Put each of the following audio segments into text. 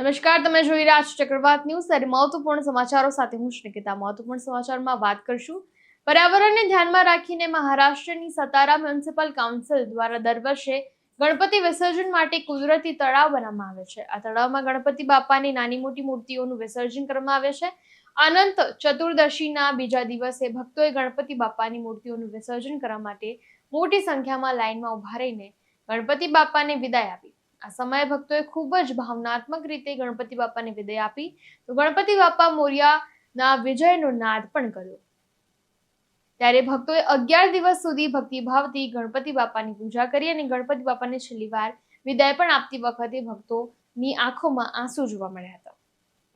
નમસ્કાર, તમે જોઈ રહ્યા છો ચક્રવાત ન્યૂઝ અને મહત્વપૂર્ણ સમાચારો સાથે હું નિકિતા। મહત્વપૂર્ણ સમાચારમાં વાત કરશું। પર્યાવરણને ધ્યાનમાં રાખીને મહારાષ્ટ્રની સતારા મ્યુનિસિપલ કાઉન્સિલ દ્વારા દર વર્ષે ગણપતિ વિસર્જન માટે કુદરતી તળાવ બનાવવામાં આવે છે। આ તળાવમાં ગણપતિ બાપાની નાની મોટી મૂર્તિઓનું વિસર્જન કરવામાં આવે છે। અનંત ચતુર્દશીના બીજા દિવસે ભક્તોએ ગણપતિ બાપાની મૂર્તિઓનું વિસર્જન કરવા માટે મોટી સંખ્યામાં લાઇનમાં ઉભા રહીને ગણપતિ બાપાને વિદાય આપી। આ સમયે ભક્તોએ ખૂબ જ ભાવનાત્મક રીતે ગણપતિ બાપાને વિદાય આપી તો ગણપતિ બાપા મોર્યાના વિજયનો નાદ પણ કર્યો। ત્યારે ભક્તોએ 11 દિવસ સુધી ભક્તિભાવથી ગણપતિ બાપાની પૂજા કરી અને ગણપતિ બાપાને છેલ્લી વાર વિદાય પણ આપતી વખતે ભક્તોની આંખોમાં આંસુ જોવા મળ્યા હતા।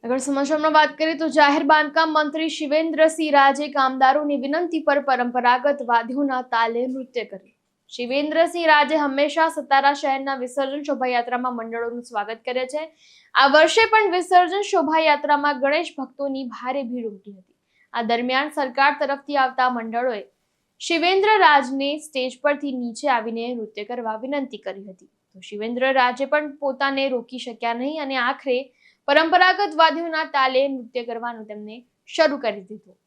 આગળ સમાચારમાં વાત કરીએ તો જાહેર બાંધકામ મંત્રી શિવેન્દ્રસિંહ રાજે કામદારોની વિનંતી પર પરંપરાગત વાદ્યોના તાલે નૃત્ય કર્યું। શિવેન્દ્રસિંહ રાજે હંમેશા સતારા શહેરના વિસર્જન શોભાયાત્રામાં મંડળોનું સ્વાગત કરે છે। આ વર્ષે પણ વિસર્જન શોભાયાત્રામાં ગણેશ ભક્તોની ભારે ભીડ ઉમટી હતી। આ દરમિયાન સરકાર તરફથી આવતા મંડળોએ શિવેન્દ્ર રાજને સ્ટેજ પરથી નીચે આવીને નૃત્ય કરવા વિનંતી કરી હતી તો શિવેન્દ્ર રાજે પણ પોતાને રોકી શક્યા નહીં અને આખરે પરંપરાગત વાદ્યોના તાલે નૃત્ય કરવાનું તેમને શરૂ કરી દીધું।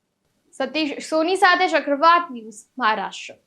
સતીશ સોની સાથે ચક્રવાત ન્યૂઝ, મહારાષ્ટ્ર।